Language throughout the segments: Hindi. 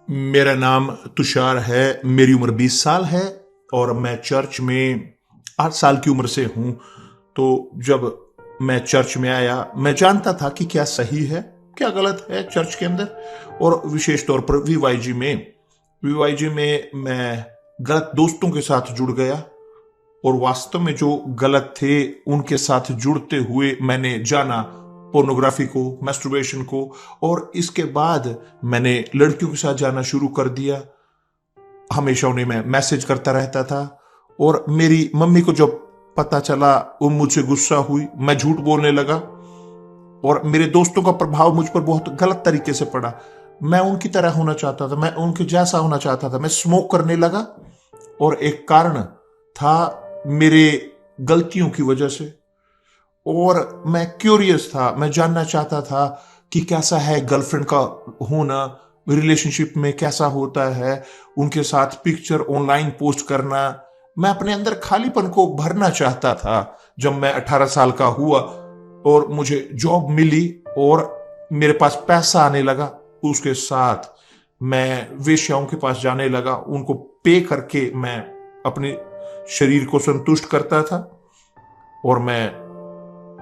मेरा नाम तुषार है। मेरी उम्र 20 साल है और मैं चर्च में 8 साल की उम्र से हूं। तो जब मैं चर्च में आया, मैं जानता था कि क्या सही है क्या गलत है चर्च के अंदर, और विशेष तौर पर वीवाईजी में मैं गलत दोस्तों के साथ जुड़ गया और वास्तव में जो गलत थे उनके साथ जुड़ते हुए मैंने जाना पोर्नोग्राफी को, मैस्टरबेशन को, और इसके बाद मैंने लड़कियों के साथ जाना शुरू कर दिया। हमेशा उन्हें मैं मैसेज करता रहता था और मेरी मम्मी को जब पता चला वो मुझसे गुस्सा हुई, मैं झूठ बोलने लगा और मेरे दोस्तों का प्रभाव मुझ पर बहुत गलत तरीके से पड़ा। मैं उनकी तरह होना चाहता था, मैं उनके जैसा होना चाहता था। मैं स्मोक करने लगा और एक कारण था मेरे गलतियों की वजह से, और मैं क्यूरियस था, मैं जानना चाहता था कि कैसा है गर्लफ्रेंड का होना, रिलेशनशिप में कैसा होता है, उनके साथ पिक्चर ऑनलाइन पोस्ट करना। मैं अपने अंदर खालीपन को भरना चाहता था। जब मैं 18 साल का हुआ और मुझे जॉब मिली और मेरे पास पैसा आने लगा, उसके साथ मैं वेश्याओं के पास जाने लगा। उनको पे करके मैं अपने शरीर को संतुष्ट करता था और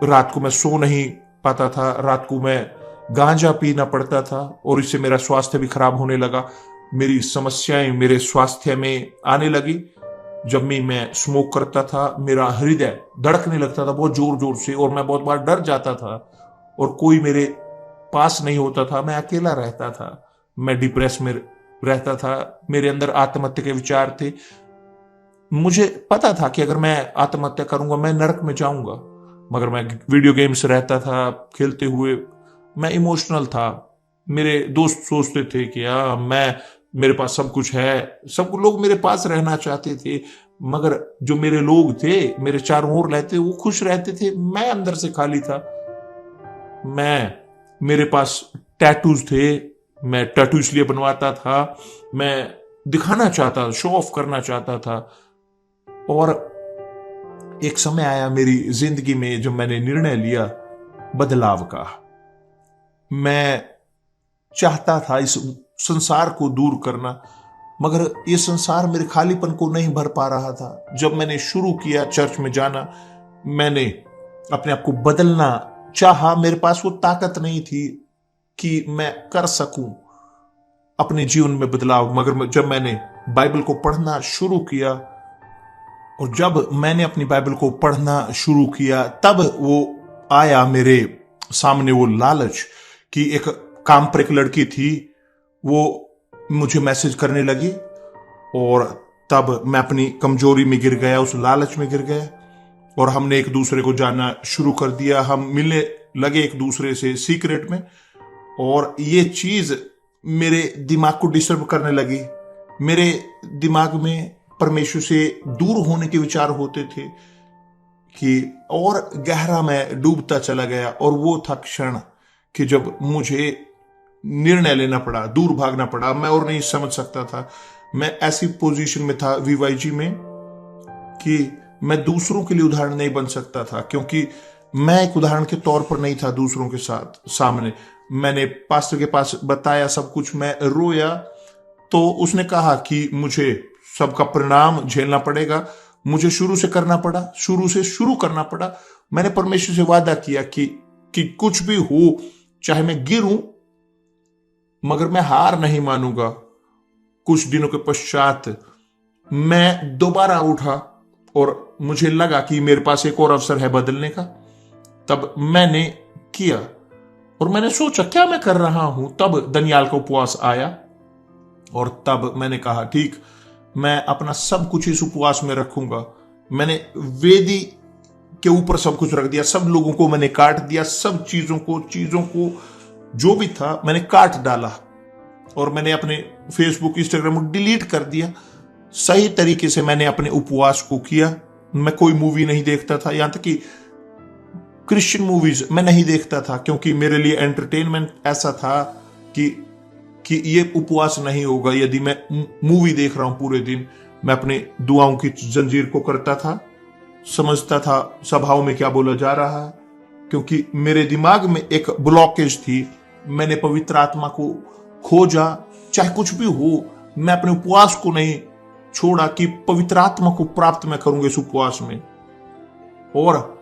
रात को मैं सो नहीं पाता था, रात को मैं गांजा पीना पड़ता था और इससे मेरा स्वास्थ्य भी खराब होने लगा। मेरी समस्याएं मेरे स्वास्थ्य में आने लगी। जब भी मैं स्मोक करता था, मेरा हृदय धड़कने लगता था बहुत जोर जोर से और मैं बहुत बार डर जाता था और कोई मेरे पास नहीं होता था। मैं अकेला रहता था, मैं डिप्रेस में रहता था, मेरे अंदर आत्महत्या के विचार थे। मुझे पता था कि अगर मैं आत्महत्या करूंगा मैं नरक में जाऊंगा, मगर मैं वीडियो गेम्स रहता था खेलते हुए। मैं इमोशनल था। मेरे दोस्त सोचते थे कि मेरे पास सब कुछ है, सब लोग मेरे पास रहना चाहते थे, मगर जो मेरे लोग थे मेरे चारों ओर रहते, वो खुश रहते थे, मैं अंदर से खाली था। मेरे पास टैटूज थे, मैं टैटू इसलिए बनवाता था, मैं दिखाना चाहता, शो ऑफ करना चाहता था। और एक समय आया मेरी जिंदगी में जब मैंने निर्णय लिया बदलाव का। मैं चाहता था इस संसार को दूर करना, मगर ये संसार मेरे खालीपन को नहीं भर पा रहा था। जब मैंने शुरू किया चर्च में जाना, मैंने अपने आप को बदलना चाहा। मेरे पास वो ताकत नहीं थी कि मैं कर सकूं अपने जीवन में बदलाव, मगर जब मैंने बाइबल को पढ़ना शुरू किया और जब मैंने अपनी बाइबल को पढ़ना शुरू किया, तब वो आया मेरे सामने वो लालच कि एक काम पर एक लड़की थी, वो मुझे मैसेज करने लगी और तब मैं अपनी कमजोरी में गिर गया, उस लालच में गिर गया और हमने एक दूसरे को जानना शुरू कर दिया। हम मिलने लगे एक दूसरे से सीक्रेट में और ये चीज मेरे दिमाग को डिस्टर्ब करने लगी। मेरे दिमाग में परमेश्वर से दूर होने के विचार होते थे कि और गहरा मैं डूबता चला गया। और वो था क्षण कि जब मुझे निर्णय लेना पड़ा, दूर भागना पड़ा। मैं और नहीं समझ सकता था। मैं ऐसी पोजीशन में था वीवाईजी में कि मैं दूसरों के लिए उदाहरण नहीं बन सकता था, क्योंकि मैं एक उदाहरण के तौर पर नहीं था दूसरों के साथ सामने। मैंने पास्टर के पास बताया सब कुछ, मैं रोया तो उसने कहा कि मुझे सबका परिणाम झेलना पड़ेगा, मुझे शुरू से करना पड़ा, शुरू करना पड़ा। मैंने परमेश्वर से वादा किया कि कुछ भी हो, चाहे मैं गिरूं, मगर मैं हार नहीं मानूंगा। कुछ दिनों के पश्चात मैं दोबारा उठा और मुझे लगा कि मेरे पास एक और अवसर है बदलने का। तब मैंने किया और मैंने सोचा क्या मैं कर रहा हूं। तब दनियाल का उपवास आया और तब मैंने कहा ठीक, मैं अपना सब कुछ इस उपवास में रखूंगा। मैंने वेदी के ऊपर सब कुछ रख दिया, सब लोगों को मैंने काट दिया, सब चीजों को जो भी था मैंने काट डाला और मैंने अपने फेसबुक, इंस्टाग्राम को डिलीट कर दिया। सही तरीके से मैंने अपने उपवास को किया। मैं कोई मूवी नहीं देखता था, यहां तक कि क्रिश्चियन मूवीज मैं नहीं देखता था, क्योंकि मेरे लिए एंटरटेनमेंट ऐसा था कि ये उपवास नहीं होगा यदि मैं मूवी देख रहा हूं पूरे दिन। मैं अपने दुआओं की जंजीर को करता था, समझता था सभाओं में क्या बोला जा रहा है, क्योंकि मेरे दिमाग में एक ब्लॉकेज थी। मैंने पवित्र आत्मा को खोजा चाहे कुछ भी हो, मैं अपने उपवास को नहीं छोड़ा कि पवित्र आत्मा को प्राप्त मैं करूंगा इस उपवास में। और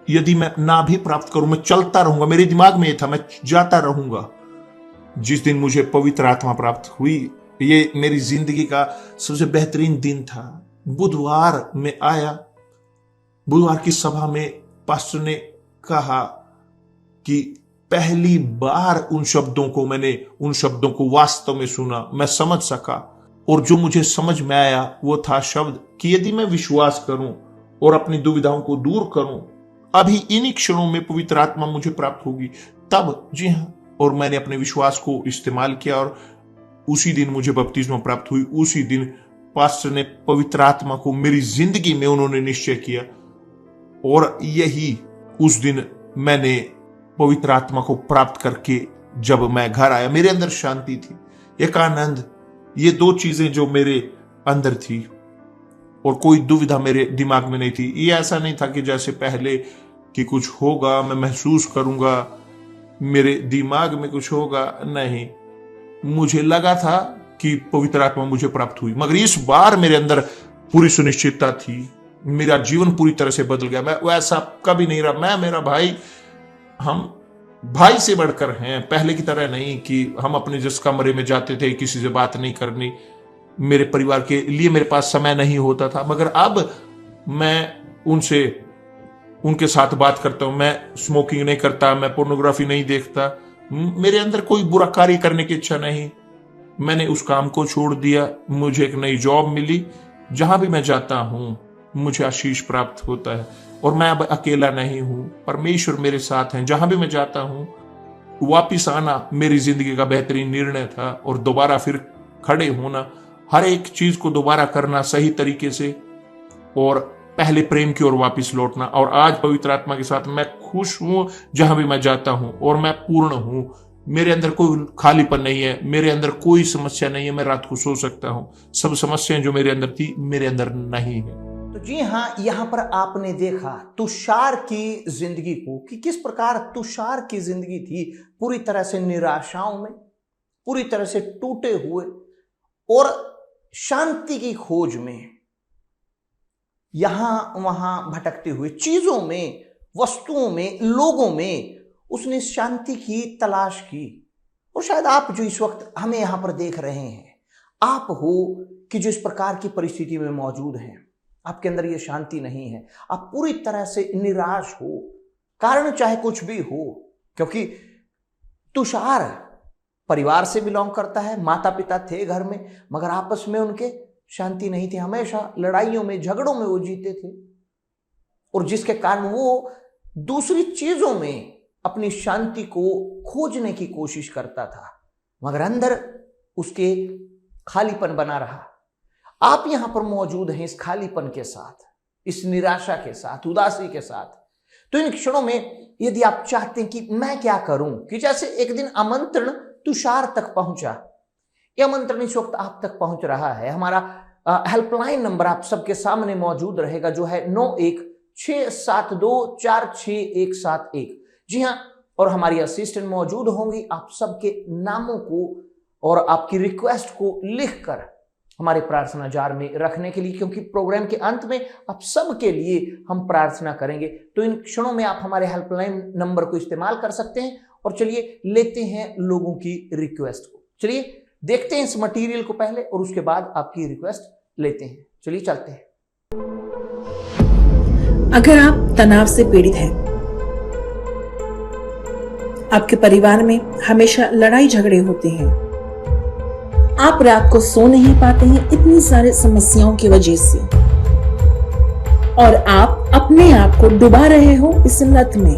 यदि मैं ना भी प्राप्त करूं, मैं चलता रहूंगा। मेरे दिमाग में यह था, मैं जाता रहूंगा। जिस दिन मुझे पवित्र आत्मा प्राप्त हुई, ये मेरी जिंदगी का सबसे बेहतरीन दिन था। बुधवार में आया, बुधवार की सभा में पास्टर ने कहा कि पहली बार उन शब्दों को वास्तव में सुना, मैं समझ सका। और जो मुझे समझ में आया वो था शब्द कि यदि मैं विश्वास करूं और अपनी दुविधाओं को दूर करूं, अभी इन्हीं क्षणों में पवित्र आत्मा मुझे प्राप्त होगी। तब जी हां, और मैंने अपने विश्वास को इस्तेमाल किया और उसी दिन मुझे बपतिस्मा प्राप्त हुई। उसी दिन पास्टर ने पवित्र आत्मा को मेरी जिंदगी में उन्होंने निश्चय किया। और यही उस दिन मैंने पवित्र आत्मा को प्राप्त करके जब मैं घर आया, मेरे अंदर शांति थी, एक आनंद, ये दो चीजें जो मेरे अंदर थी। और कोई दुविधा मेरे दिमाग में नहीं थी। ये ऐसा नहीं था कि जैसे पहले कि कुछ होगा, मैं महसूस करूंगा, मेरे दिमाग में कुछ होगा, नहीं। मुझे लगा था कि पवित्र आत्मा मुझे प्राप्त हुई, मगर इस बार मेरे अंदर पूरी सुनिश्चितता थी। मेरा जीवन पूरी तरह से बदल गया। मैं वैसा कभी नहीं रहा। मैं, मेरा भाई, हम भाई से बढ़कर हैं। पहले की तरह नहीं कि हम अपने जिस कमरे में जाते थे, किसी से बात नहीं करनी, मेरे परिवार के लिए मेरे पास समय नहीं होता था। मगर अब मैं उनके साथ बात करता हूं। मैं स्मोकिंग नहीं करता, मैं पोर्नोग्राफी नहीं देखता, मेरे अंदर कोई बुरा कार्य करने की इच्छा नहीं। मैंने उस काम को छोड़ दिया। मुझे एक नई जॉब मिली, जहां भी मैं जाता हूं मुझे आशीष प्राप्त होता है। और मैं अब अकेला नहीं हूं, परमेश्वर मेरे साथ हैं। जहां भी मैं जाता हूं, वापिस आना मेरी जिंदगी का बेहतरीन निर्णय था। और दोबारा फिर खड़े होना, हर एक चीज को दोबारा करना सही तरीके से, और पहले प्रेम की ओर वापस लौटना। और आज पवित्र आत्मा के साथ मैं खुश हूं जहां भी मैं जाता हूं, और मैं पूर्ण हूं। मेरे अंदर कोई खालीपन नहीं है, मेरे अंदर कोई समस्या नहीं है। मैं रात को सो सकता हूं। सब समस्याएं जो मेरे अंदर थी, मेरे अंदर नहीं है। तो जी हां, यहां पर आपने देखा तुषार की जिंदगी को कि किस प्रकार तुषार की जिंदगी थी, पूरी तरह से निराशाओं में, पूरी तरह से टूटे हुए और शांति की खोज में, यहां वहां भटकते हुए, चीजों में, वस्तुओं में, लोगों में उसने शांति की तलाश की। और शायद आप जो इस वक्त हमें यहां पर देख रहे हैं, आप हो कि जो इस प्रकार की परिस्थिति में मौजूद हैं, आपके अंदर ये शांति नहीं है, आप पूरी तरह से निराश हो, कारण चाहे कुछ भी हो। क्योंकि तुषार परिवार से बिलोंग करता है, माता पिता थे घर में, मगर आपस में उनके शांति नहीं थी। हमेशा लड़ाइयों में, झगड़ों में वो जीते थे, और जिसके कारण वो दूसरी चीजों में अपनी शांति को खोजने की कोशिश करता था, मगर अंदर उसके खालीपन बना रहा। आप यहां पर मौजूद हैं इस खालीपन के साथ, इस निराशा के साथ, उदासी के साथ। तो इन क्षणों में यदि आप चाहते हैं कि मैं क्या करूं, कि जैसे एक दिन आमंत्रण तुषार तक पहुंचा, यह आमंत्रण इस वक्त आप तक पहुंच रहा है। हमारा हेल्पलाइन नंबर आप सबके सामने मौजूद रहेगा, जो है 9167246171। जी हां, और हमारी असिस्टेंट मौजूद होंगी आप सबके नामों को और आपकी रिक्वेस्ट को लिखकर हमारे प्रार्थना जार में रखने के लिए, क्योंकि प्रोग्राम के अंत में आप सब के लिए हम प्रार्थना करेंगे। तो इन क्षणों में आप हमारे हेल्पलाइन नंबर को इस्तेमाल कर सकते हैं। और चलिए लेते हैं लोगों की रिक्वेस्ट को। चलिए देखते हैं इस मटेरियल को पहले, और उसके बाद आपकी रिक्वेस्ट लेते हैं। चलिए चलते हैं। अगर आप तनाव से पीड़ित हैं, आपके परिवार में हमेशा लड़ाई झगड़े होते हैं, आप रात को सो नहीं पाते हैं इतनी सारी समस्याओं की वजह से, और आप अपने आप को डुबा रहे हो इस लत में,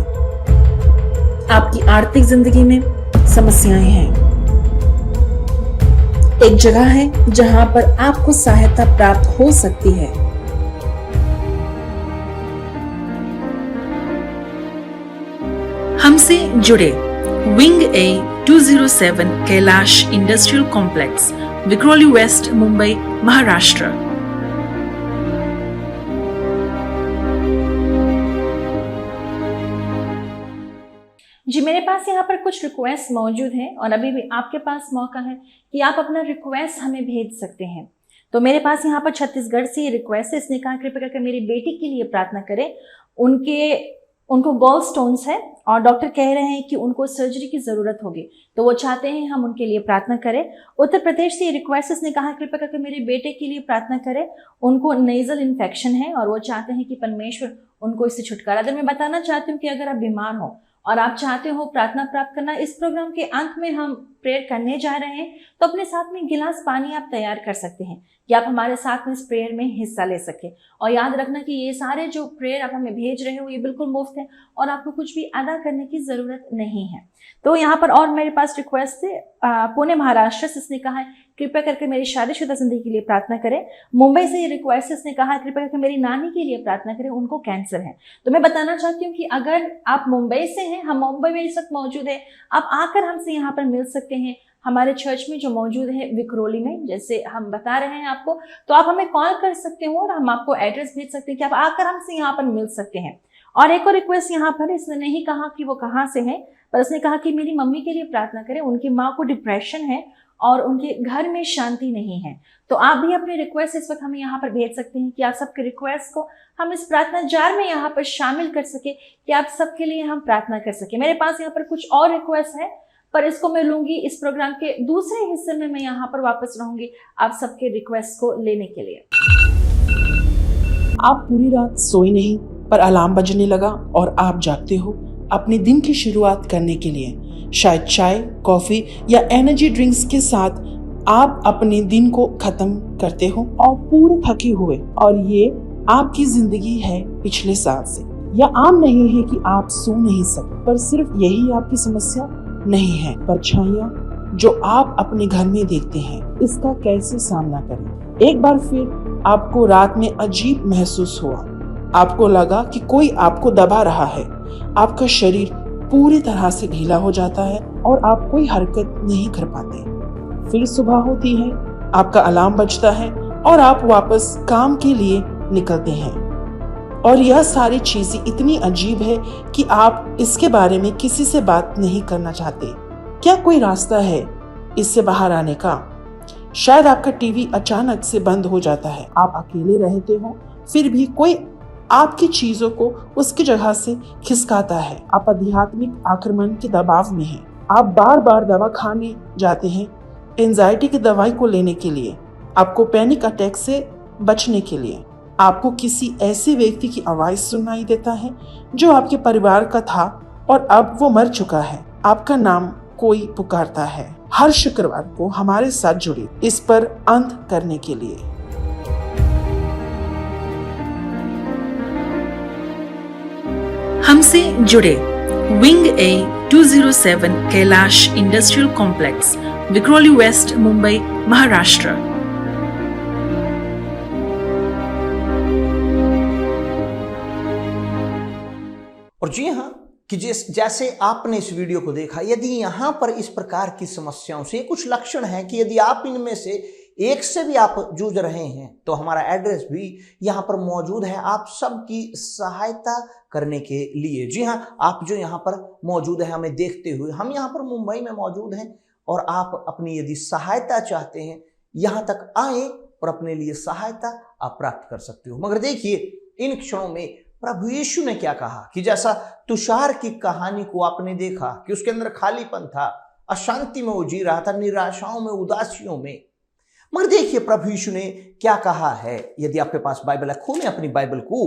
आपकी आर्थिक जिंदगी में समस्याएं हैं, एक जगह है जहां पर आपको सहायता प्राप्त हो सकती है। हमसे जुड़े wing A 207 Kailash industrial complex, Vikhroli west, Mumbai, Maharashtra. जी, मेरे पास यहाँ पर कुछ रिक्वेस्ट मौजूद हैं, और अभी भी आपके पास मौका है कि आप अपना रिक्वेस्ट हमें भेज सकते हैं। तो मेरे पास यहाँ पर छत्तीसगढ़ से ये रिक्वेस्ट है। इसने कहा कृपया करके मेरी बेटी के लिए प्रार्थना करें। उनको गॉल स्टोन्स है और डॉक्टर कह रहे हैं कि उनको सर्जरी की ज़रूरत होगी, तो वो चाहते हैं हम उनके लिए प्रार्थना करें। उत्तर प्रदेश से ये रिक्वेस्ट इसने कहा कृपया करके मेरे बेटे के लिए प्रार्थना करें। उनको नेजल इन्फेक्शन है और वो चाहते हैं कि परमेश्वर उनको इससे छुटकारा दे। मैं बताना चाहती हूँ कि अगर आप बीमार हो और आप चाहते हो प्रार्थना प्राप्त करना, इस प्रोग्राम के अंत में हम प्रेयर करने जा रहे हैं, तो अपने साथ में गिलास पानी आप तैयार कर सकते हैं कि आप हमारे साथ में इस प्रेयर में हिस्सा ले सके। और याद रखना कि ये सारे जो प्रेयर आप हमें भेज रहे हो ये बिल्कुल मुफ्त है और आपको कुछ भी अदा करने की ज़रूरत नहीं है। तो यहाँ पर और मेरे पास रिक्वेस्ट है पुणे महाराष्ट्र से, इसने कहा है कृपया करके मेरी शादीशुदा जिंदगी के लिए प्रार्थना करें। मुंबई से ये रिक्वेस्ट है, इसने कहा कृपया करके मेरी नानी के लिए प्रार्थना करें, उनको कैंसर है। तो मैं बताना चाहती हूँ कि अगर आप मुंबई से हैं, हम मुंबई में इस वक्त मौजूद है, आप आकर हमसे यहाँ पर मिल सकते हैं हमारे चर्च में जो मौजूद है विक्रोली में, जैसे हम बता रहे हैं आपको। तो आप हमें कॉल कर सकते हो और हम आपको एड्रेस भेज सकते हैं कि आप आकर हमसे यहाँ पर मिल सकते हैं। और एक और रिक्वेस्ट यहाँ पर, इसने नहीं कहा कि वो कहाँ से है, पर उसने कहा कि मेरी मम्मी के लिए प्रार्थना करें। उनकी माँ को डिप्रेशन है और उनके घर में शांति नहीं है। तो आप भी अपनी रिक्वेस्ट इस वक्त हमें यहाँ पर भेज सकते हैं कि आप सबके रिक्वेस्ट को हम इस प्रार्थना जार में यहाँ पर शामिल कर सके, कि आप सबके लिए हम प्रार्थना कर सके। मेरे पास यहाँ पर कुछ और रिक्वेस्ट है, पर इसको मैं लूंगी इस प्रोग्राम के दूसरे हिस्से में। मैं यहाँ पर वापस रहूंगी आप सबके रिक्वेस्ट को लेने के लिए। आप पूरी रात सोए नहीं, पर अलार्म बजने लगा और आप जागते हो अपने दिन की शुरुआत करने के लिए। शायद चाय, कॉफी या एनर्जी ड्रिंक्स के साथ आप अपने दिन को खत्म करते हो और पूरे थके हुए, और ये आपकी जिंदगी है पिछले साल से। यह आम नहीं है कि आप सो नहीं सकते, पर सिर्फ यही आपकी समस्या नहीं है। परछाइयाँ जो आप अपने घर में देखते हैं, इसका कैसे सामना करें। एक बार फिर आपको रात में अजीब महसूस हुआ, आपको लगा कि कोई आपको दबा रहा है। आपका शरीर पूरी तरह से ढीला हो जाता है और आप कोई हरकत नहीं कर पाते। फिर सुबह होती है, आपका अलार्म बजता है और आप वापस काम के लिए निकलते हैं। और यह सारी चीजें इतनी अजीब है कि आप इसके बारे में किसी से बात नहीं करना चाहते। क्या कोई रास्ता है इससे बाहर आने का? शायद आपका टीवी अचानक से बंद हो जाता है, आप अकेले रहते हो, फिर भी कोई आपकी चीजों को उसकी जगह से खिसकाता है। आप आध्यात्मिक आक्रमण के दबाव में हैं। आप बार बार दवा खाने जाते हैं, एंजाइटी की दवाई को लेने के लिए, आपको पैनिक अटैक से बचने के लिए। आपको किसी ऐसे व्यक्ति की आवाज सुनाई देता है जो आपके परिवार का था और अब वो मर चुका है। आपका नाम कोई पुकारता है। हर शुक्रवार को हमारे साथ जुड़े इस पर अंत करने के लिए। हमसे जुड़े wing A 207 Kailash industrial complex, Vikhroli west, Mumbai, Maharashtra. और जी हाँ, कि जैसे आपने इस वीडियो को देखा, यदि यहाँ पर इस प्रकार की समस्याओं से कुछ लक्षण हैं कि यदि आप इनमें से एक से भी आप जूझ रहे हैं, तो हमारा एड्रेस भी यहाँ पर मौजूद है आप सबकी सहायता करने के लिए। जी हाँ, आप जो यहाँ पर मौजूद है हमें देखते हुए, हम यहाँ पर मुंबई में मौजूद हैं और आप अपनी यदि सहायता चाहते हैं, यहाँ तक आए और अपने लिए सहायता आप प्राप्त कर सकते हो। मगर देखिए, इन क्षणों में प्रभु यीशु ने क्या कहा कि जैसा तुषार की कहानी को आपने देखा कि उसके अंदर खालीपन था, अशांति में वो जी रहा था, निराशाओं में, उदासियों में। मगर देखिए प्रभु यीशु ने क्या कहा है। यदि आपके पास बाइबल है, खोलें अपनी बाइबल को,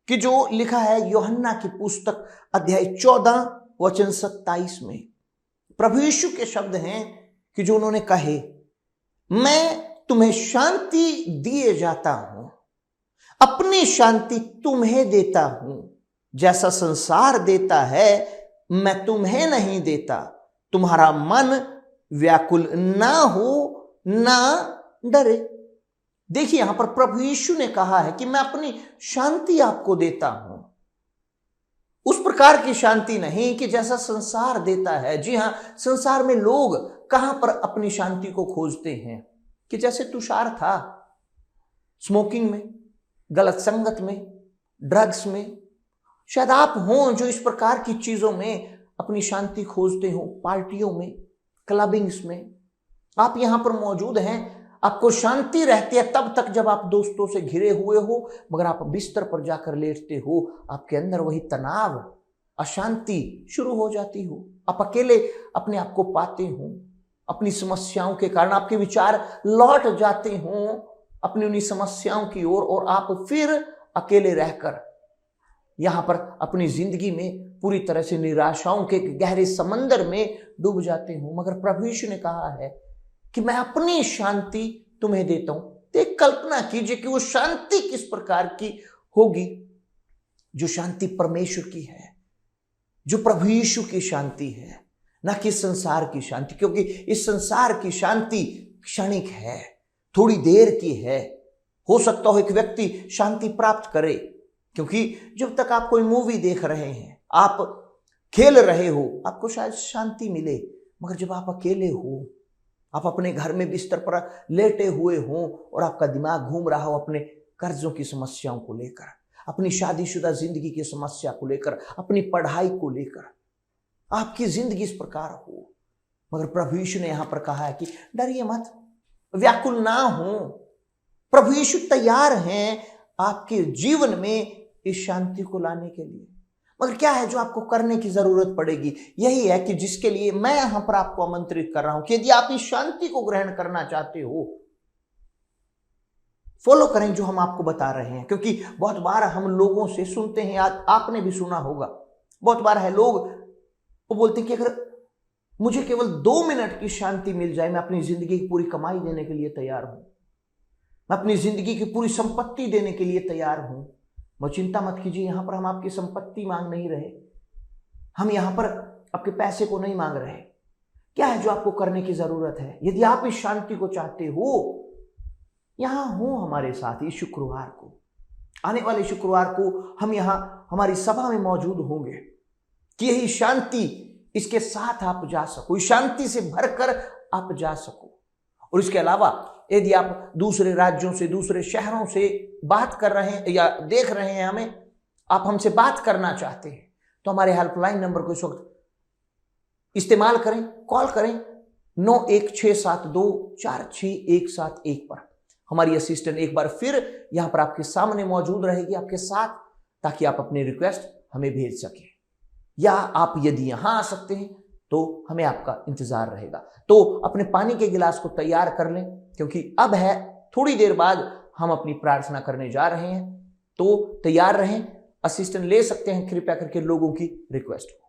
कि जो लिखा है यूहन्ना की पुस्तक अध्याय 14 वचन 27 में प्रभु यीशु के शब्द हैं कि जो उन्होंने कहे, मैं तुम्हें शांति दिए जाता हूं, अपनी शांति तुम्हें देता हूं, जैसा संसार देता है मैं तुम्हें नहीं देता। तुम्हारा मन व्याकुल ना हो ना डरे। देखिए यहां पर प्रभु यीशु ने कहा है कि मैं अपनी शांति आपको देता हूं, उस प्रकार की शांति नहीं कि जैसा संसार देता है। जी हां, संसार में लोग कहां पर अपनी शांति को खोजते हैं, कि जैसे तुषार था, स्मोकिंग में, गलत संगत में, ड्रग्स में। शायद आप हों जो इस प्रकार की चीजों में अपनी शांति खोजते हो, पार्टियों में, क्लबिंग्स में, आप यहां पर मौजूद हैं, आपको शांति रहती है तब तक जब आप दोस्तों से घिरे हुए हो, मगर आप बिस्तर पर जाकर लेटते हो, आपके अंदर वही तनाव, अशांति शुरू हो जाती हो। आप अकेले अपने आप को पाते हो, अपनी समस्याओं के कारण आपके विचार लौट जाते हो अपनी उन्हीं समस्याओं की ओर, और आप फिर अकेले रहकर यहां पर अपनी जिंदगी में पूरी तरह से निराशाओं के गहरे समंदर में डूब जाते हो। मगर प्रभु यीशु ने कहा है कि मैं अपनी शांति तुम्हें देता हूं। तो एक कल्पना कीजिए कि वो शांति किस प्रकार की होगी, जो शांति परमेश्वर की है, जो प्रभु यीशु की शांति है, ना कि संसार की शांति। क्योंकि इस संसार की शांति क्षणिक है, थोड़ी देर की है। हो सकता हो एक व्यक्ति शांति प्राप्त करे, क्योंकि जब तक आप कोई मूवी देख रहे हैं, आप खेल रहे हो, आपको शायद शांति मिले। मगर जब आप अकेले हो, आप अपने घर में बिस्तर पर लेटे हुए हो और आपका दिमाग घूम रहा हो अपने कर्जों की समस्याओं को लेकर, अपनी शादीशुदा जिंदगी की समस्या को लेकर, अपनी पढ़ाई को लेकर, आपकी जिंदगी इस प्रकार हो, मगर प्रभु यीशु ने यहां पर कहा है कि डरिए मत, व्याकुल ना हो। प्रभु यीशु तैयार हैं आपके जीवन में इस शांति को लाने के लिए। मगर क्या है जो आपको करने की जरूरत पड़ेगी? यही है कि जिसके लिए मैं यहां पर आपको आमंत्रित कर रहा हूं कि यदि आप इस शांति को ग्रहण करना चाहते हो, फॉलो करें जो हम आपको बता रहे हैं। क्योंकि बहुत बार हम लोगों से सुनते हैं, आपने भी सुना होगा, बहुत बार है लोग वो बोलते हैं कि अगर मुझे केवल 2 मिनट की शांति मिल जाए, मैं अपनी जिंदगी की पूरी कमाई देने के लिए तैयार हूं, मैं अपनी जिंदगी की पूरी संपत्ति देने के लिए तैयार हूं। मैं चिंता मत कीजिए, यहां पर हम आपकी संपत्ति मांग नहीं रहे, हम यहां पर आपके पैसे को नहीं मांग रहे। क्या है जो आपको करने की जरूरत है? यदि आप इस शांति को चाहते हो, यहां हो हमारे साथ इस शुक्रवार को, आने वाले शुक्रवार को हम यहां हमारी सभा में मौजूद होंगे कि यही शांति, इसके साथ आप जा सको, इस शांति से भरकर आप जा सको। और इसके अलावा यदि आप दूसरे राज्यों से, दूसरे शहरों से बात कर रहे हैं या देख रहे हैं हमें, आप हमसे बात करना चाहते हैं, तो हमारे हेल्पलाइन नंबर को इस वक्त इस्तेमाल करें, कॉल करें 9167246171 पर। हमारी असिस्टेंट एक बार फिर यहां पर आपके सामने मौजूद रहेगी, आपके साथ, ताकि आप अपनी रिक्वेस्ट हमें भेज सकें। या आप यदि यहां आ सकते हैं तो हमें आपका इंतजार रहेगा। तो अपने पानी के गिलास को तैयार कर लें, क्योंकि अब है थोड़ी देर बाद हम अपनी प्रार्थना करने जा रहे हैं। तो तैयार रहें, असिस्टेंट ले सकते हैं कृपया करके लोगों की रिक्वेस्ट को।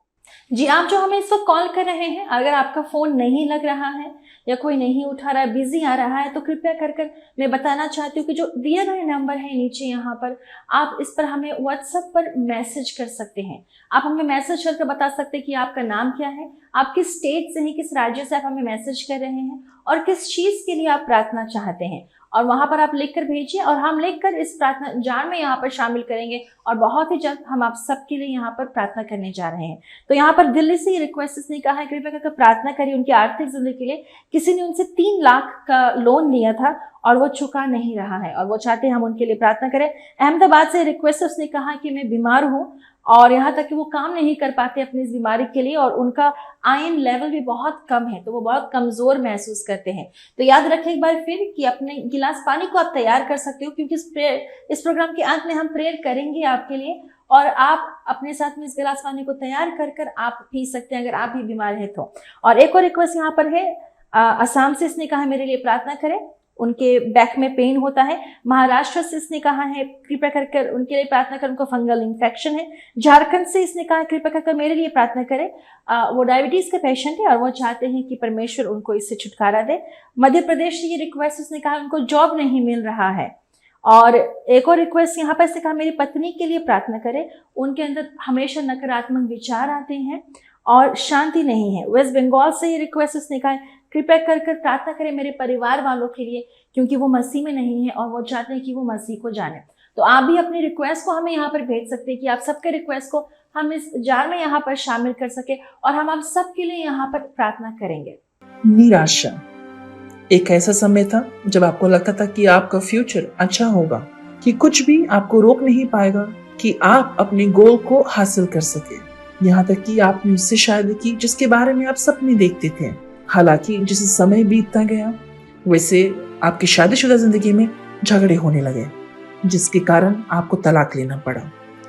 जी, आप जो हमें इस वक्त कॉल कर रहे हैं, अगर आपका फ़ोन नहीं लग रहा है या कोई नहीं उठा रहा है, बिजी आ रहा है, तो कृपया कर मैं बताना चाहती हूँ कि जो दिए गए नंबर है नीचे यहाँ पर, आप इस पर हमें व्हाट्सएप पर मैसेज कर सकते हैं। आप हमें मैसेज करके बता सकते हैं कि आपका नाम क्या है, आप किस स्टेट से हैं, किस राज्य से आप हमें मैसेज कर रहे हैं और किस चीज़ के लिए आप प्रार्थना चाहते हैं, और वहाँ पर आप लिखकर भेजिए और हम लिखकर इस प्रार्थना जार में यहाँ पर शामिल करेंगे। और बहुत ही जल्द हम आप सबके लिए यहाँ पर प्रार्थना करने जा रहे हैं। तो यहाँ पर दिल्ली से रिक्वेस्ट इसने कहा है कृपया करके प्रार्थना करिए उनकी आर्थिक जिंदगी के लिए। किसी ने उनसे 3 लाख का लोन लिया था और वो चुका नहीं रहा है और वो चाहते हैं हम उनके लिए प्रार्थना करें। अहमदाबाद से रिक्वेस्ट उसने कहा कि मैं बीमार हूँ और यहाँ तक कि वो काम नहीं कर पाते अपनी इस बीमारी के लिए और उनका आयरन लेवल भी बहुत कम है, तो वो बहुत कमज़ोर महसूस करते हैं। तो याद रखें एक बार फिर कि अपने गिलास पानी को आप तैयार कर सकते हो, क्योंकि इस प्रोग्राम के अंत में हम प्रेयर करेंगे आपके लिए और आप अपने साथ में इस गिलास पानी को तैयार कर आप पी सकते हैं अगर आप भी बीमार हैं तो। और एक और रिक्वेस्ट यहाँ पर है, असम से इसने कहा मेरे लिए प्रार्थना करें, उनके बैक में पेन होता है। महाराष्ट्र से इसने कहा है कृपया कर उनके लिए प्रार्थना करें, उनको फंगल इन्फेक्शन है। झारखंड से इसने कहा कृपया कर मेरे लिए प्रार्थना करें, वो डायबिटीज़ के पेशेंट है और वो चाहते हैं कि परमेश्वर उनको इससे छुटकारा दे। मध्य प्रदेश से ये रिक्वेस्ट उसने कहा उनको जॉब नहीं मिल रहा है। और एक और रिक्वेस्ट यहाँ पर इसने कहा मेरी पत्नी के लिए प्रार्थना करें, उनके अंदर हमेशा नकारात्मक विचार आते हैं और शांति नहीं है। वेस्ट बंगाल से ये रिक्वेस्ट उसने कहा कृपया कर प्रार्थना करें मेरे परिवार वालों के लिए, क्योंकि वो मसीह में नहीं है और वो चाहते हैं कि वो मसीह को जाने। तो आप भी अपनी रिक्वेस्ट को हमें यहाँ पर भेज सकते हैं कि आप सबके रिक्वेस्ट को हम इस जार में यहाँ पर शामिल कर सके और हम आप सबके लिए यहाँ पर प्रार्थना करेंगे। निराशा एक ऐसा समय था जब आपको लगता था कि आपका फ्यूचर अच्छा होगा, कि कुछ भी आपको रोक नहीं पाएगा कि आप अपने गोल को हासिल कर सके। यहाँ तक कि आपने उससे शादी की जिसके बारे में आप सपने देखते थे, हालांकि जैसे समय बीतता गया वैसे आपकी शादीशुदा जिंदगी में झगड़े होने लगे, जिसके कारण आपको तलाक लेना पड़ा।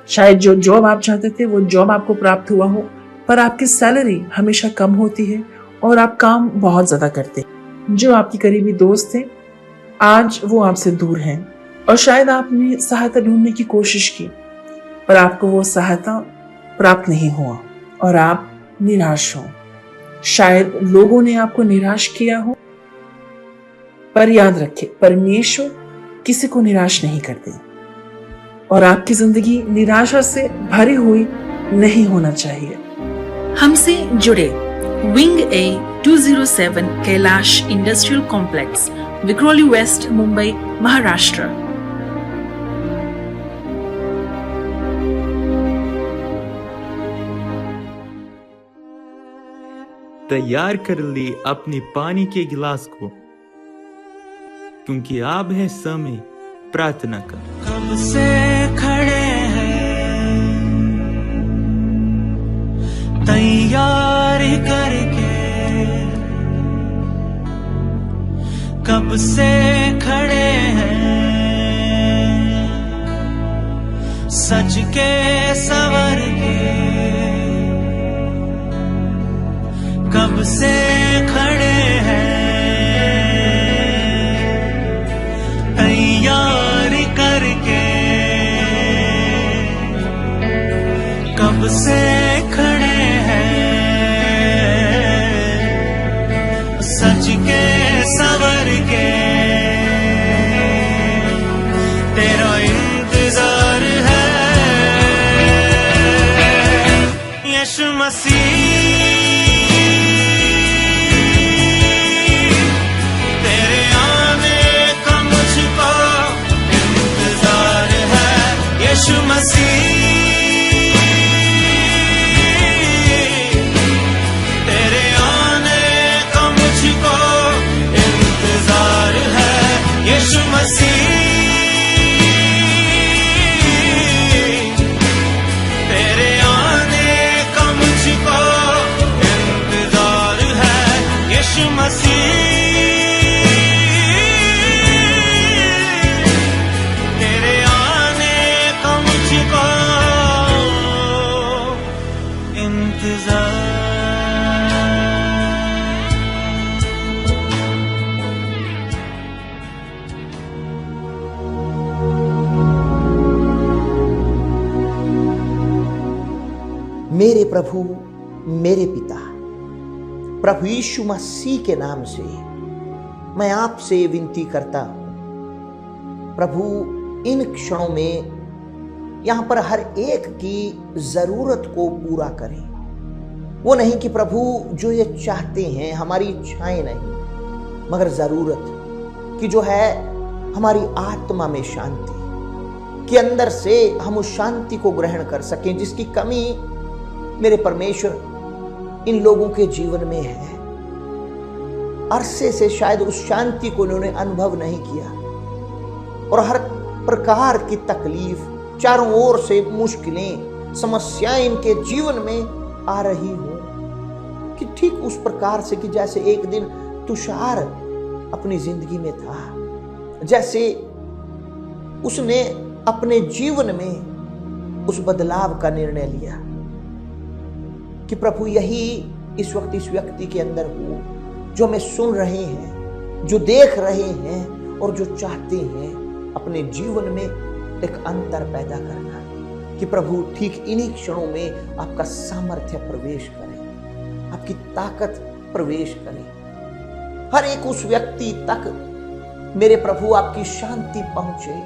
शायद जो जॉब आप चाहते थे वो जॉब आपको प्राप्त हुआ हो, पर आपकी सैलरी हमेशा कम होती है और आप काम बहुत ज्यादा करते हैं। जो आपके करीबी दोस्त थे आज वो आपसे दूर हैं और शायद आपने सहायता ढूंढने की कोशिश की, पर आपको वो सहायता प्राप्त नहीं हुआ और आप निराश हो। शायद लोगों ने आपको निराश किया हो, पर याद रखें, परमेश्वर किसी को निराश नहीं करते और आपकी जिंदगी निराशा से भरी हुई नहीं होना चाहिए। हमसे जुड़े wing A 207 Kailash industrial complex, Vikhroli west, Mumbai, Maharashtra. तैयार कर ली अपनी पानी के गिलास को, क्योंकि अब है समय प्रार्थना कर। कब से खड़े हैं तैयारी करके, कब से खड़े हैं सज के संवर के, कब से खड़े हैं तैयारी करके, कब से खड़े हैं सज के संवर के, तेरा इंतजार है यीशु मसीह। यीशु मसीह तेरे आने का मुझको इंतजार है, यीशु मसीह तेरे आने का मुझको इंतजार है, यीशु मसीह मेरे प्रभु, मेरे पिता, प्रभु यीशु मसीह के नाम से मैं आपसे विनती करता हूं, प्रभु इन क्षणों में यहां पर हर एक की जरूरत को पूरा करें। वो नहीं कि प्रभु जो ये चाहते हैं हमारी इच्छाएं नहीं, मगर जरूरत कि जो है हमारी आत्मा में शांति, कि अंदर से हम उस शांति को ग्रहण कर सकें जिसकी कमी मेरे परमेश्वर इन लोगों के जीवन में है। अरसे से शायद उस शांति को उन्होंने अनुभव नहीं किया और हर प्रकार की तकलीफ, चारों ओर से मुश्किलें, समस्याएं इनके जीवन में आ रही हो, कि ठीक उस प्रकार से कि जैसे एक दिन तुषार अपनी जिंदगी में था, जैसे उसने अपने जीवन में उस बदलाव का निर्णय लिया कि प्रभु यही इस वक्त इस व्यक्ति के अंदर हो, जो हमें सुन रहे हैं, जो देख रहे हैं और जो चाहते हैं अपने जीवन में एक अंतर पैदा करना, कि प्रभु ठीक इन्हीं क्षणों में आपका सामर्थ्य प्रवेश करे, आपकी ताकत प्रवेश करे, हर एक उस व्यक्ति तक मेरे प्रभु आपकी शांति पहुंचे,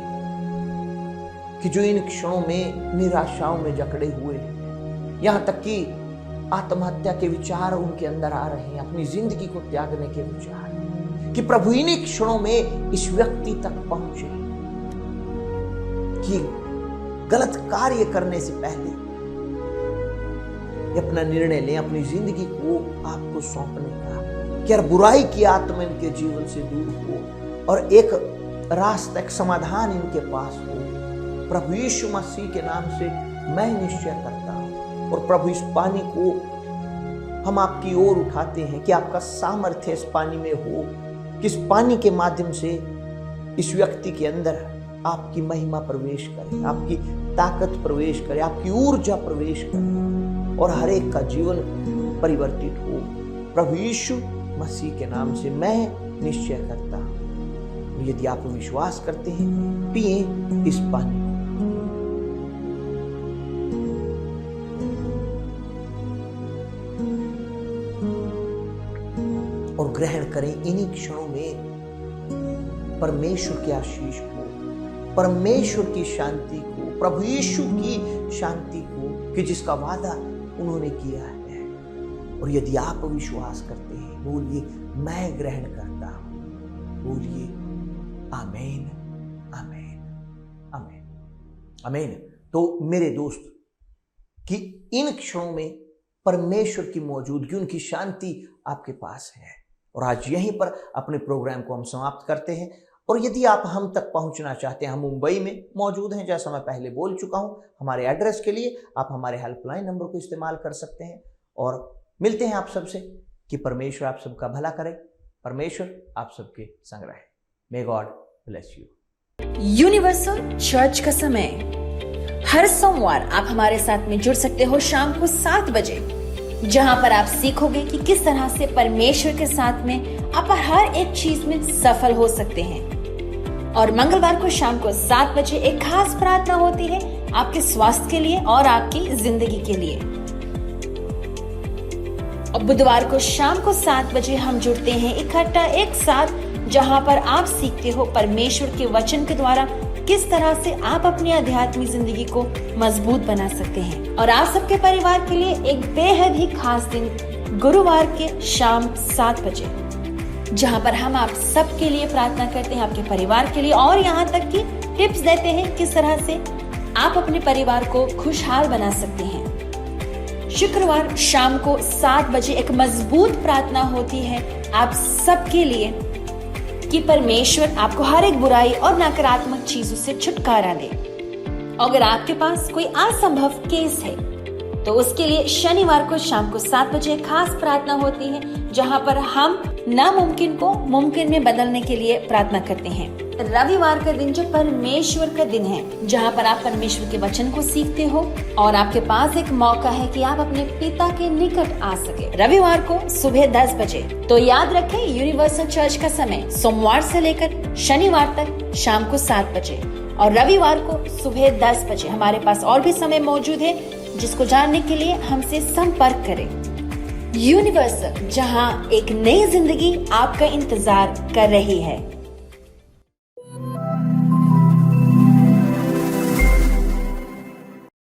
कि जो इन क्षणों में निराशाओं में जकड़े हुए, यहां तक कि आत्महत्या के विचार उनके अंदर आ रहे हैं, अपनी जिंदगी को त्यागने के विचार, कि प्रभु इन्हीं क्षणों में इस व्यक्ति तक पहुंचे, कि गलत कार्य करने से पहले ये अपना निर्णय लें, अपनी जिंदगी को आपको सौंपने का, कि हर बुराई की आत्मा इनके जीवन से दूर हो और एक रास्ता, एक समाधान इनके पास हो। प्रभु यीशु मसीह के नाम से मैं निश्चय करता हूं, और प्रभु इस पानी को हम आपकी ओर उठाते हैं कि आपका सामर्थ्य इस पानी में हो, कि इस पानी के माध्यम से इस व्यक्ति के अंदर आपकी महिमा प्रवेश करे, आपकी ताकत प्रवेश करे, आपकी ऊर्जा प्रवेश करे और हर एक का जीवन परिवर्तित हो। प्रभु यीशु मसीह के नाम से मैं निश्चय करता हूं। यदि आप विश्वास करते हैं, पिए इस पानी को। और ग्रहण करें इन्हीं क्षणों में परमेश्वर की आशीष को, परमेश्वर की शांति को, प्रभु यीशु की शांति को, कि जिसका वादा उन्होंने किया है। और यदि आप विश्वास करते हैं, बोलिए मैं ग्रहण करता हूं। बोलिए आमीन, आमीन, आमीन, आमीन। तो मेरे दोस्त, कि इन क्षणों में परमेश्वर की मौजूदगी, उनकी शांति आपके पास है। और आज यहीं पर अपने प्रोग्राम को हम समाप्त करते हैं। और यदि आप हम तक पहुंचना चाहते हैं, हम मुंबई में मौजूद हैं, जैसा मैं पहले बोल चुका हूं। हमारे एड्रेस के लिए आप हमारे हेल्पलाइन नंबर को इस्तेमाल कर सकते हैं। और मिलते हैं आप सबसे, कि परमेश्वर आप सबका भला करे, परमेश्वर आप सबके संग रहे। May God bless you. Universal church का समय। हर सोमवार आप हमारे साथ में जुड़ सकते हो शाम को 7 बजे, जहां पर आप सीखोगे कि किस तरह से परमेश्वर के साथ में आप हर एक चीज में सफल हो सकते हैं। और मंगलवार को शाम को 7 बजे एक खास प्रार्थना होती है आपके स्वास्थ्य के लिए और आपकी जिंदगी के लिए। और बुधवार को शाम को 7 बजे हम जुड़ते हैं इकट्ठा एक साथ, जहां पर आप सीखते हो परमेश्वर के वचन के द्वारा किस तरह से आप अपनी आध्यात्मिक जिंदगी को मजबूत बना सकते हैं। और आप सबके परिवार के लिए एक बेहद ही खास दिन गुरुवार के शाम 7 बजे, जहां पर हम आप सबके लिए प्रार्थना करते हैं, आपके परिवार के लिए, और यहाँ तक कि टिप्स देते हैं किस तरह से आप अपने परिवार को खुशहाल बना सकते हैं। शुक्रवार शाम को 7 बजे एक मजबूत प्रार्थना होती है आप सबके लिए, कि परमेश्वर आपको हर एक बुराई और नकारात्मक चीजों से छुटकारा दे। अगर आपके पास कोई असंभव केस है, तो उसके लिए शनिवार को शाम को 7 बजे खास प्रार्थना होती है, जहां पर हम नामुमकिन को मुमकिन में बदलने के लिए प्रार्थना करते हैं। रविवार का दिन जो परमेश्वर का दिन है, जहां पर आप परमेश्वर के वचन को सीखते हो और आपके पास एक मौका है कि आप अपने पिता के निकट आ सके। रविवार को सुबह 10 बजे। तो याद रखें, यूनिवर्सल चर्च का समय सोमवार से लेकर शनिवार तक शाम को 7 बजे और रविवार को सुबह 10 बजे। हमारे पास और भी समय मौजूद है, जिसको जानने के लिए हमसे संपर्क करें। यूनिवर्सल, जहां एक नई जिंदगी आपका इंतजार कर रही है।